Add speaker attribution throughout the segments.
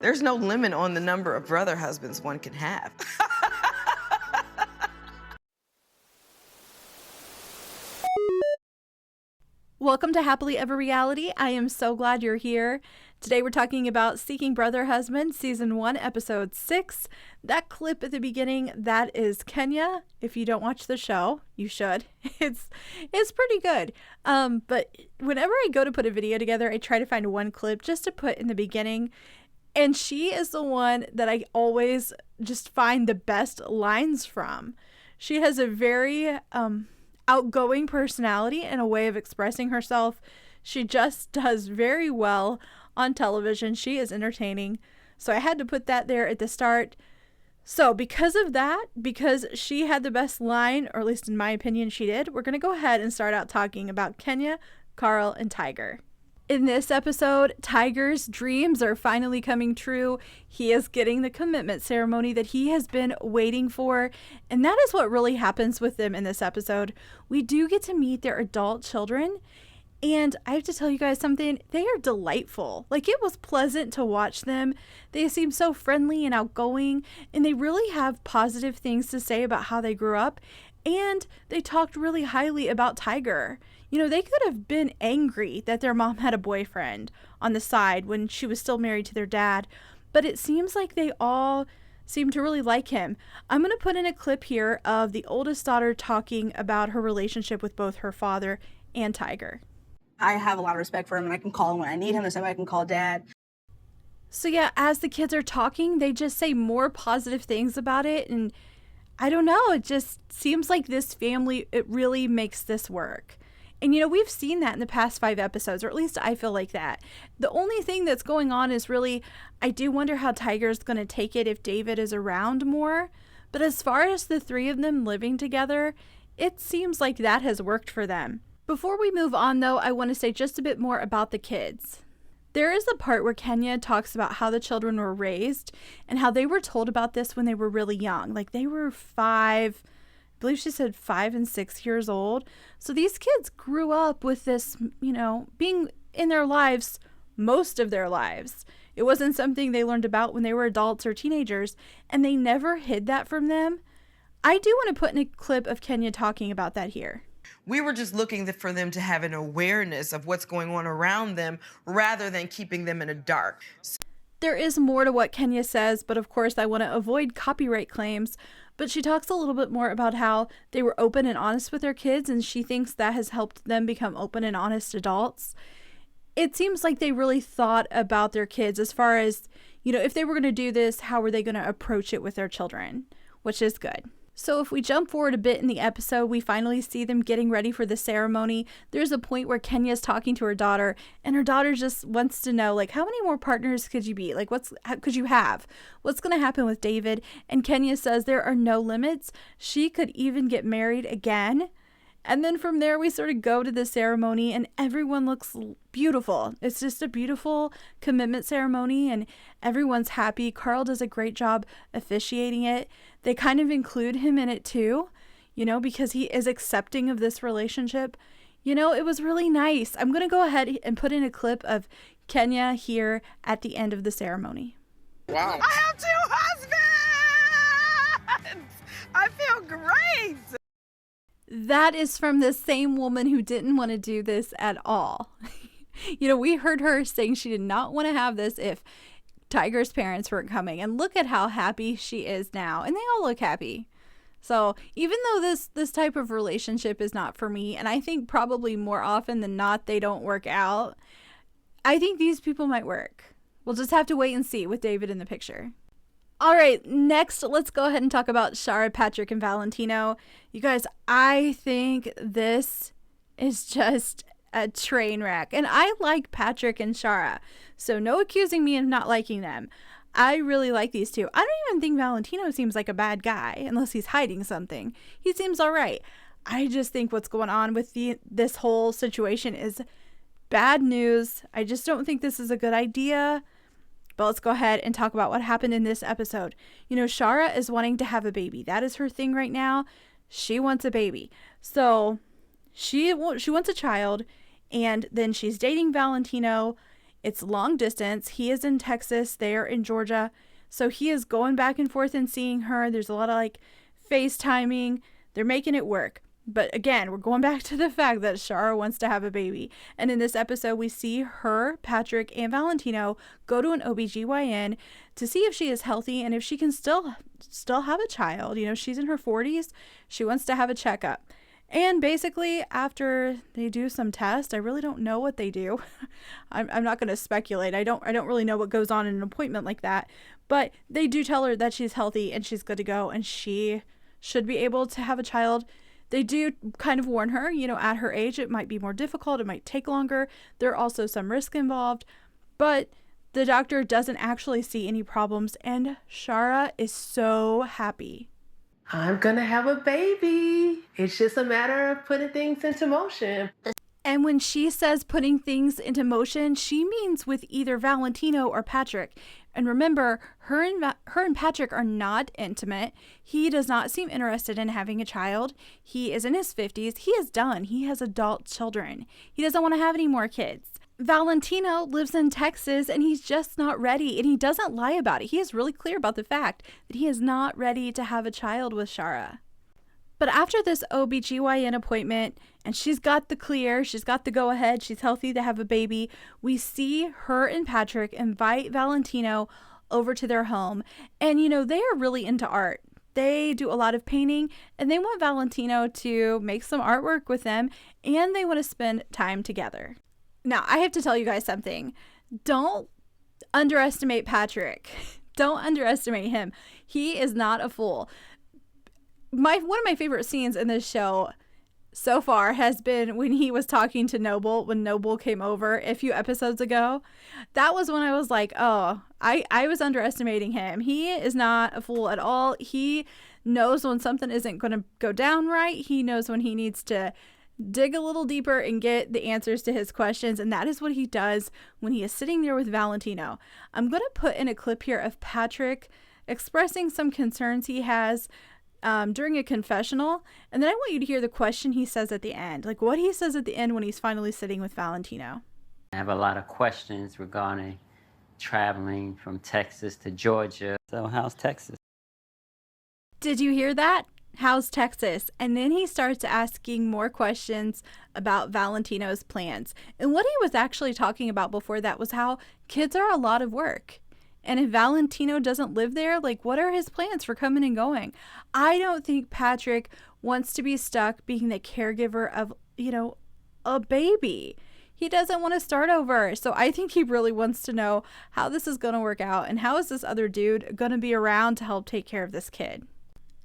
Speaker 1: There's no limit on the number of brother husbands one can have.
Speaker 2: Welcome to Happily Ever Reality. I am so glad you're here. Today we're talking about Seeking Brother Husband, Season 1, Episode 6. That clip at the beginning, that is Kenya. If you don't watch the show, you should. It's pretty good. But whenever I go to put a video together, I try to find one clip just to put in the beginning. And she is the one that I always just find the best lines from. She has a very outgoing personality and a way of expressing herself. She just does very well on television. She is entertaining. So I had to put that there at the start. So because of that, because she had the best line, or at least in my opinion she did, we're going to go ahead and start out talking about Kenya, Carl, and Tiger. In this episode, Tiger's dreams are finally coming true. He is getting the commitment ceremony that he has been waiting for. And that is what really happens with them in this episode. We do get to meet their adult children. And I have to tell you guys something. They are delightful. Like, it was pleasant to watch them. They seem so friendly and outgoing. And they really have positive things to say about how they grew up. And they talked really highly about Tiger. You know, they could have been angry that their mom had a boyfriend on the side when she was still married to their dad, but it seems like they all seem to really like him. I'm going to put in a clip here of the oldest daughter talking about her relationship with both her father and Tiger.
Speaker 3: I have a lot of respect for him, and I can call him when I need him, the same way I can call Dad.
Speaker 2: So yeah, as the kids are talking, they just say more positive things about it, and I don't know, it just seems like this family, it really makes this work. And, you know, we've seen that in the past 5 episodes, or at least I feel like that. The only thing that's going on is really, I do wonder how Tiger's going to take it if David is around more. But as far as the 3 of them living together, it seems like that has worked for them. Before we move on, though, I want to say just a bit more about the kids. There is a part where Kenya talks about how the children were raised and how they were told about this when they were really young. Like, they were 5, I believe she said 5 and 6 years old. So these kids grew up with this, you know, being in their lives most of their lives. It wasn't something they learned about when they were adults or teenagers, and they never hid that from them. I do want to put in a clip of Kenya talking about that here.
Speaker 1: We were just looking for them to have an awareness of what's going on around them rather than keeping them in the dark.
Speaker 2: There is more to what Kenya says, but of course I want to avoid copyright claims. But she talks a little bit more about how they were open and honest with their kids, and she thinks that has helped them become open and honest adults. It seems like they really thought about their kids as far as, you know, if they were going to do this, how were they going to approach it with their children, which is good. So if we jump forward a bit in the episode, we finally see them getting ready for the ceremony. There's a point where Kenya's talking to her daughter, and her daughter just wants to know, like, how many more partners could you be? Like, could you have? What's going to happen with David? And Kenya says there are no limits. She could even get married again. And then from there, we sort of go to the ceremony, and everyone looks beautiful. It's just a beautiful commitment ceremony, and everyone's happy. Carl does a great job officiating it. They kind of include him in it too, you know, because he is accepting of this relationship. You know, it was really nice. I'm going to go ahead and put in a clip of Kenya here at the end of the ceremony.
Speaker 1: Wow. I have 2 husbands! I feel great!
Speaker 2: That is from the same woman who didn't want to do this at all. You know, we heard her saying she did not want to have this if Tiger's parents weren't coming. And look at how happy she is now. And they all look happy. So even though this type of relationship is not for me, and I think probably more often than not they don't work out, I think these people might work. We'll just have to wait and see with David in the picture. All right, next, let's go ahead and talk about Shara, Patrick, and Valentino. You guys, I think this is just a train wreck. And I like Patrick and Chara, so no accusing me of not liking them. I really like these two. I don't even think Valentino seems like a bad guy, unless he's hiding something. He seems all right. I just think what's going on with this whole situation is bad news. I just don't think this is a good idea. But let's go ahead and talk about what happened in this episode. You know, Shara is wanting to have a baby. That is her thing right now. She wants a baby. So she wants a child, and then she's dating Valentino, It's long distance. He is in Texas, they're in Georgia. So he is going back and forth and seeing her. There's a lot of like FaceTiming. They're making it work. But again, we're going back to the fact that Shara wants to have a baby. And in this episode, we see her, Patrick, and Valentino go to an OBGYN to see if she is healthy and if she can still have a child. You know, she's in her 40s. She wants to have a checkup. And basically, after they do some tests, I really don't know what they do. I'm not going to speculate. I don't really know what goes on in an appointment like that. But they do tell her that she's healthy and she's good to go and she should be able to have a child. They do kind of warn her, you know, at her age, it might be more difficult. It might take longer. There are also some risk involved. But the doctor doesn't actually see any problems. And Shara is so happy.
Speaker 4: I'm gonna have a baby. It's just a matter of putting things into motion.
Speaker 2: And when she says putting things into motion, she means with either Valentino or Patrick. And remember, her and Patrick are not intimate. He does not seem interested in having a child. He is in his 50s. He is done. He has adult children. He doesn't want to have any more kids. Valentino lives in Texas and he's just not ready. And he doesn't lie about it. He is really clear about the fact that he is not ready to have a child with Shara. But after this OBGYN appointment, and she's got the clear, she's got the go-ahead, she's healthy to have a baby, we see her and Patrick invite Valentino over to their home. And, you know, they are really into art. They do a lot of painting, and they want Valentino to make some artwork with them, and they want to spend time together. Now, I have to tell you guys something. Don't underestimate Patrick. Don't underestimate him. He is not a fool. One of my favorite scenes in this show so far has been when he was talking to Noble, when Noble came over a few episodes ago. That was when I was like, oh, I was underestimating him. He is not a fool at all. He knows when something isn't going to go down right. He knows when he needs to dig a little deeper and get the answers to his questions. And that is what he does when he is sitting there with Valentino. I'm going to put in a clip here of Patrick expressing some concerns he has during a confessional, and then I want you to hear the question he says at the end, like what he says at the end when he's finally sitting with Valentino.
Speaker 5: I have a lot of questions regarding traveling from Texas to Georgia. So how's Texas?
Speaker 2: Did you hear that? How's Texas? And then he starts asking more questions about Valentino's plans. And what he was actually talking about before that was how kids are a lot of work. And if Valentino doesn't live there, like what are his plans for coming and going? I don't think Patrick wants to be stuck being the caregiver of, you know, a baby. He doesn't want to start over. So I think he really wants to know how this is going to work out and how is this other dude going to be around to help take care of this kid.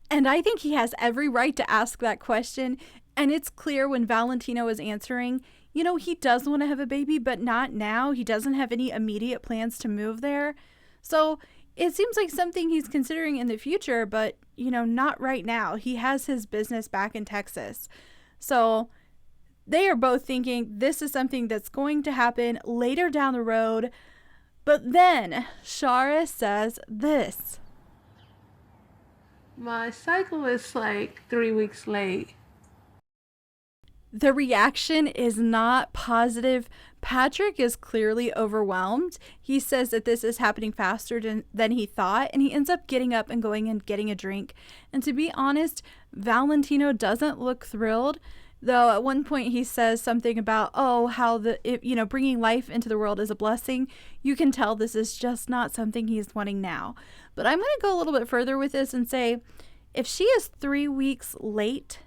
Speaker 2: And I think he has every right to ask that question. And it's clear when Valentino is answering, you know, he does want to have a baby, but not now. He doesn't have any immediate plans to move there. So it seems like something he's considering in the future, but, you know, not right now. He has his business back in Texas. So they are both thinking this is something that's going to happen later down the road. But then Shara says this.
Speaker 4: My cycle is like 3 weeks late.
Speaker 2: The reaction is not positive. Patrick is clearly overwhelmed. He says that this is happening faster than he thought, and he ends up getting up and going and getting a drink. And to be honest, Valentino doesn't look thrilled, though at one point he says something about, oh, how bringing life into the world is a blessing. You can tell this is just not something he's wanting now. But I'm going to go a little bit further with this and say, if she is 3 weeks late,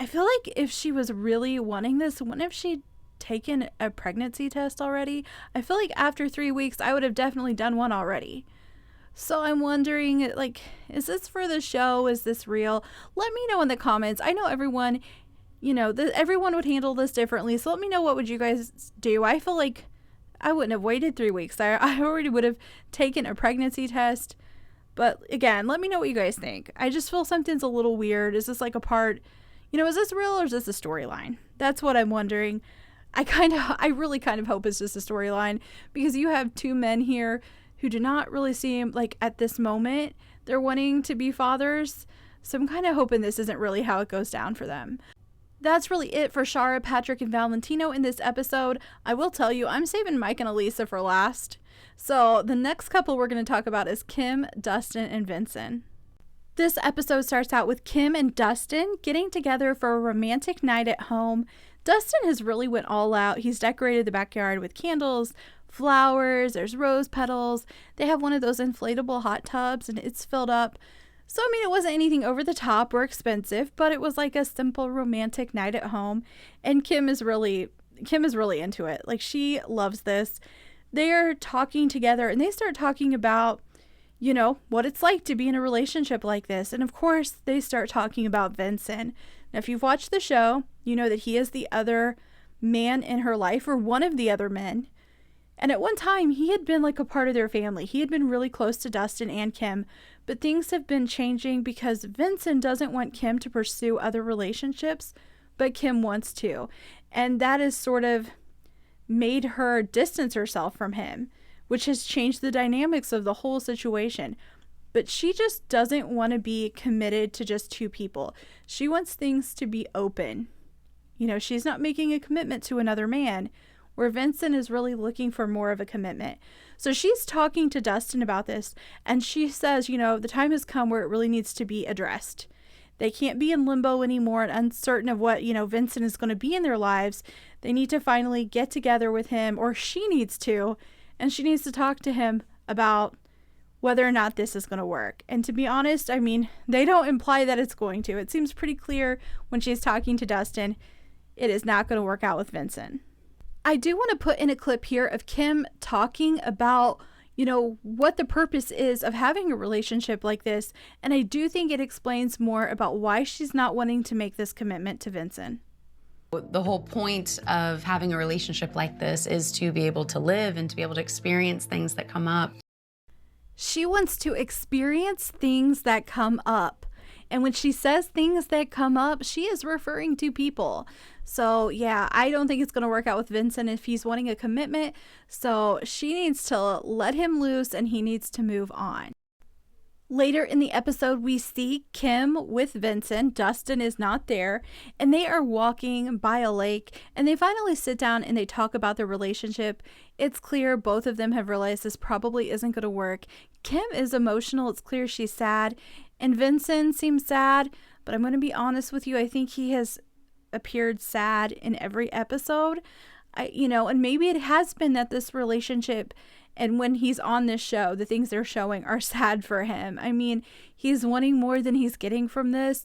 Speaker 2: I feel like if she was really wanting this, wouldn't have she taken a pregnancy test already? I feel like after 3 weeks, I would have definitely done one already. So I'm wondering, like, is this for the show? Is this real? Let me know in the comments. I know everyone, everyone would handle this differently. So let me know, what would you guys do? I feel like I wouldn't have waited 3 weeks. I already would have taken a pregnancy test. But again, let me know what you guys think. I just feel something's a little weird. Is this like a part... is this real or is this a storyline? That's what I'm wondering. I really kind of hope it's just a storyline, because you have two men here who do not really seem like at this moment they're wanting to be fathers. So I'm kind of hoping this isn't really how it goes down for them. That's really it for Shara, Patrick, and Valentino in this episode. I will tell you, I'm saving Mike and Elisa for last. So the next couple we're going to talk about is Kim, Dustin, and Vincent. This episode starts out with Kim and Dustin getting together for a romantic night at home. Dustin has really went all out. He's decorated the backyard with candles, flowers, there's rose petals. They have one of those inflatable hot tubs and it's filled up. So, I mean, it wasn't anything over the top or expensive, but it was like a simple romantic night at home. And Kim is really into it. Like, she loves this. They are talking together and they start talking about, you know, what it's like to be in a relationship like this. And of course, they start talking about Vincent. Now, if you've watched the show, you know that he is the other man in her life, or one of the other men. And at one time, he had been like a part of their family. He had been really close to Dustin and Kim, but things have been changing because Vincent doesn't want Kim to pursue other relationships, but Kim wants to. And that has sort of made her distance herself from him, which has changed the dynamics of the whole situation. But she just doesn't want to be committed to just two people. She wants things to be open. You know, she's not making a commitment to another man, where Vincent is really looking for more of a commitment. So she's talking to Dustin about this, and she says, you know, the time has come where it really needs to be addressed. They can't be in limbo anymore and uncertain of what, you know, Vincent is going to be in their lives. They need to finally get together with him, or she needs to, and she needs to talk to him about whether or not this is going to work. And to be honest, I mean, they don't imply that it's going to. It seems pretty clear when she's talking to Dustin, it is not going to work out with Vincent. I do want to put in a clip here of Kim talking about, you know, what the purpose is of having a relationship like this. And I do think it explains more about why she's not wanting to make this commitment to Vincent.
Speaker 6: The whole point of having a relationship like this is to be able to live and to be able to experience things that come up.
Speaker 2: She wants to experience things that come up. And when she says things that come up, she is referring to people. So yeah, I don't think it's going to work out with Vincent if he's wanting a commitment. So she needs to let him loose and he needs to move on. Later in the episode, we see Kim with Vincent. Dustin is not there, and they are walking by a lake, and they finally sit down and they talk about their relationship. It's clear both of them have realized this probably isn't going to work. Kim is emotional. It's clear she's sad, and Vincent seems sad, but I'm going to be honest with you. I think he has appeared sad in every episode. And maybe it has been that this relationship, and when he's on this show, the things they're showing are sad for him. I mean, he's wanting more than he's getting from this.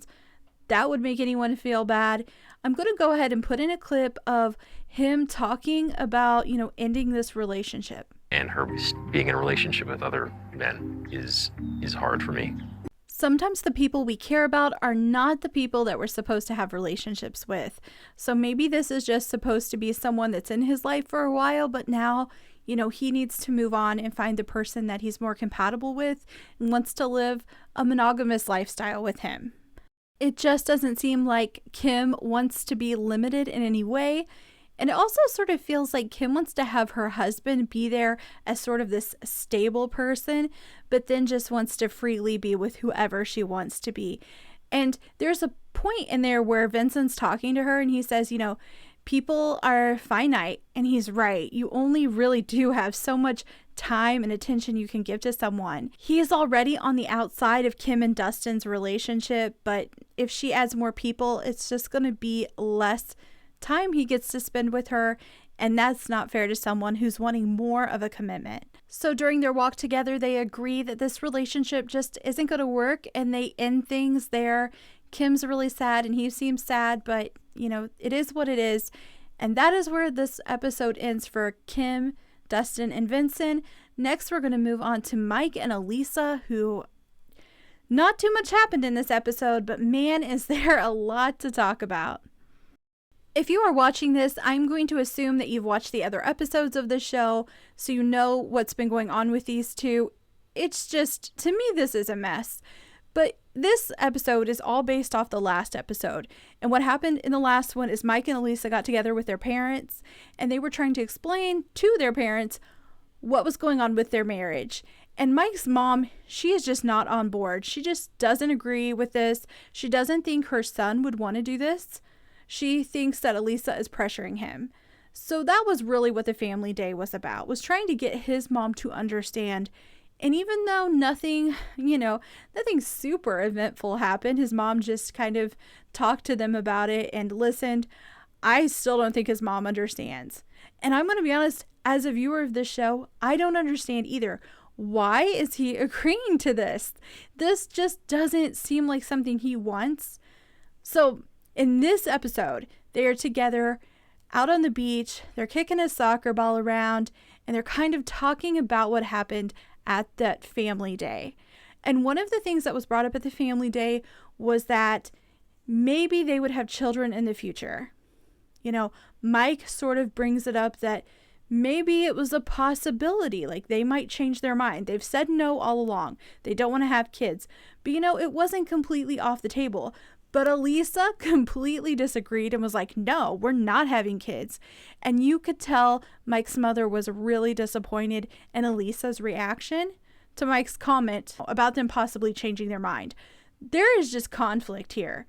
Speaker 2: That would make anyone feel bad. I'm going to go ahead and put in a clip of him talking about, ending this relationship.
Speaker 7: And her being in a relationship with other men is hard for me.
Speaker 2: Sometimes the people we care about are not the people that we're supposed to have relationships with. So maybe this is just supposed to be someone that's in his life for a while, but now, he needs to move on and find the person that he's more compatible with and wants to live a monogamous lifestyle with him. It just doesn't seem like Kim wants to be limited in any way. And it also sort of feels like Kim wants to have her husband be there as sort of this stable person, but then just wants to freely be with whoever she wants to be. And there's a point in there where Vincent's talking to her and he says, people are finite, and he's right. You only really do have so much time and attention you can give to someone. He is already on the outside of Kim and Dustin's relationship, but if she adds more people, it's just going to be less time he gets to spend with her, and that's not fair to someone who's wanting more of a commitment. So during their walk together, they agree that this relationship just isn't going to work, and they end things there. Kim's really sad and he seems sad, but it is what it is. And that is where this episode ends for Kim, Dustin, and Vincent. Next, we're going to move on to Mike and Elisa, who not too much happened in this episode, but man, is there a lot to talk about. If you are watching this, I'm going to assume that you've watched the other episodes of the show, so you know what's been going on with these two. It's just, to me, this is a mess. But this episode is all based off the last episode. And what happened in the last one is Mike and Elisa got together with their parents, and they were trying to explain to their parents what was going on with their marriage. And Mike's mom, she is just not on board. She just doesn't agree with this. She doesn't think her son would want to do this. She thinks that Elisa is pressuring him. So that was really what the family day was about, was trying to get his mom to understand. And even though nothing super eventful happened, his mom just kind of talked to them about it and listened. I still don't think his mom understands. And I'm going to be honest, as a viewer of this show, I don't understand either. Why is he agreeing to this? This just doesn't seem like something he wants. So in this episode, they are together out on the beach. They're kicking a soccer ball around, and they're kind of talking about what happened at that family day. And one of the things that was brought up at the family day was that maybe they would have children in the future. Mike sort of brings it up that maybe it was a possibility, like they might change their mind. They've said no all along. They don't want to have kids. But it wasn't completely off the table. But Elisa completely disagreed and was like, no, we're not having kids. And you could tell Mike's mother was really disappointed in Elisa's reaction to Mike's comment about them possibly changing their mind. There is just conflict here.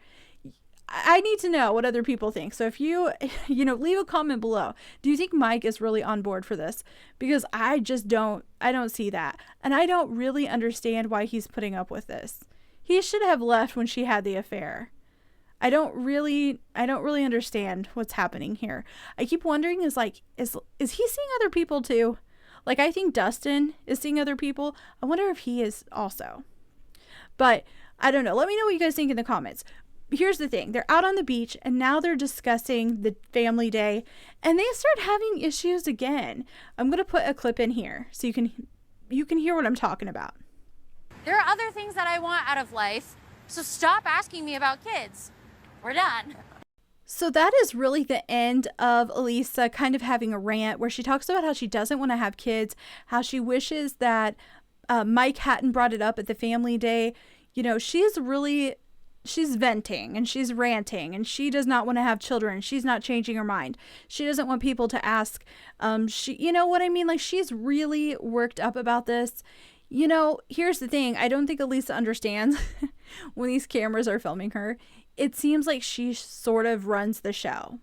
Speaker 2: I need to know what other people think. So if you leave a comment below. Do you think Mike is really on board for this? Because I don't see that. And I don't really understand why he's putting up with this. He should have left when she had the affair. I don't really understand what's happening here. I keep wondering, is he seeing other people too? Like, I think Dustin is seeing other people. I wonder if he is also. But I don't know. Let me know what you guys think in the comments. Here's the thing. They're out on the beach and now they're discussing the family day and they start having issues again. I'm going to put a clip in here so you can hear what I'm talking about.
Speaker 8: There are other things that I want out of life, so stop asking me about kids. We're done.
Speaker 2: So that is really the end of Elisa kind of having a rant where she talks about how she doesn't want to have kids, how she wishes that Mike hadn't brought it up at the family day. She's venting and she's ranting and she does not want to have children. She's not changing her mind. She doesn't want people to ask. You know what I mean? Like, she's really worked up about this. Here's the thing. I don't think Elisa understands when these cameras are filming her. It seems like she sort of runs the show.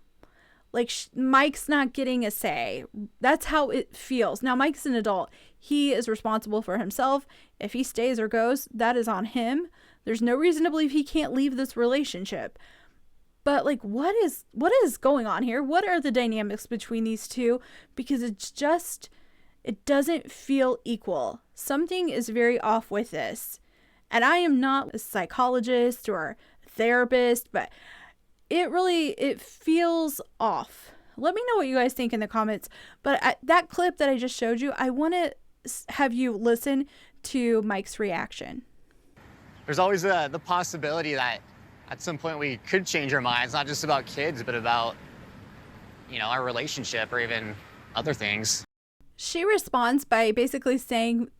Speaker 2: Like, Mike's not getting a say. That's how it feels. Now, Mike's an adult. He is responsible for himself. If he stays or goes, that is on him. There's no reason to believe he can't leave this relationship. But what is going on here? What are the dynamics between these two? Because it doesn't feel equal. Something is very off with this. And I am not a psychologist or a therapist, but it feels off. Let me know what you guys think in the comments. But that clip that I just showed you, I want to have you listen to Mike's reaction.
Speaker 9: There's always the possibility that at some point we could change our minds, not just about kids, but about, our relationship or even other things.
Speaker 2: She responds by basically saying,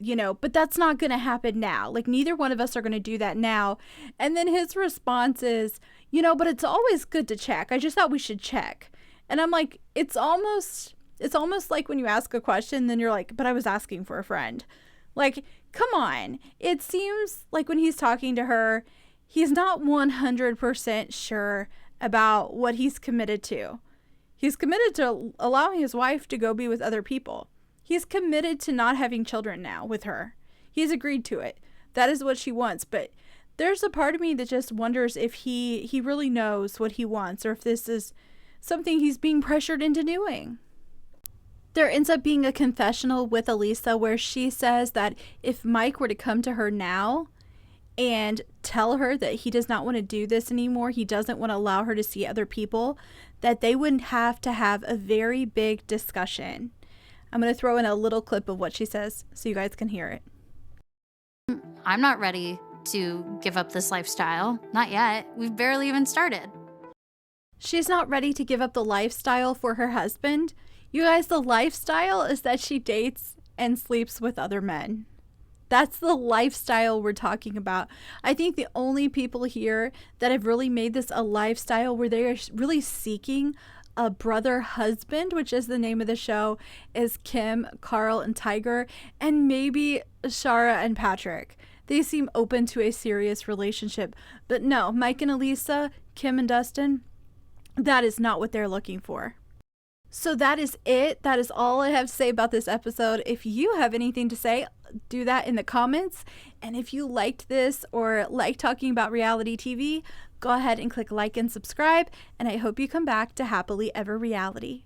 Speaker 2: but that's not going to happen now. Like, neither one of us are going to do that now. And then his response is, but it's always good to check. I just thought we should check. And I'm like, it's almost like when you ask a question, then you're like, but I was asking for a friend. Like, come on. It seems like when he's talking to her, he's not 100% sure about what he's committed to. He's committed to allowing his wife to go be with other people. He's committed to not having children now with her. He's agreed to it. That is what she wants. But there's a part of me that just wonders if he really knows what he wants or if this is something he's being pressured into doing. There ends up being a confessional with Elisa where she says that if Mike were to come to her now and tell her that he does not want to do this anymore, he doesn't want to allow her to see other people, that they wouldn't have to have a very big discussion. I'm going to throw in a little clip of what she says so you guys can hear it.
Speaker 8: I'm not ready to give up this lifestyle. Not yet. We've barely even started.
Speaker 2: She's not ready to give up the lifestyle for her husband. You guys, the lifestyle is that she dates and sleeps with other men. That's the lifestyle we're talking about. I think the only people here that have really made this a lifestyle where they are really seeking a brother husband, which is the name of the show, is Kim, Carl, and Tiger, and maybe Shara and Patrick. They seem open to a serious relationship. But no, Mike and Elisa, Kim and Dustin, that is not what they're looking for. So that is it. That is all I have to say about this episode. If you have anything to say, do that in the comments. And if you liked this or like talking about reality TV, go ahead and click like and subscribe. And I hope you come back to Happily Ever Reality.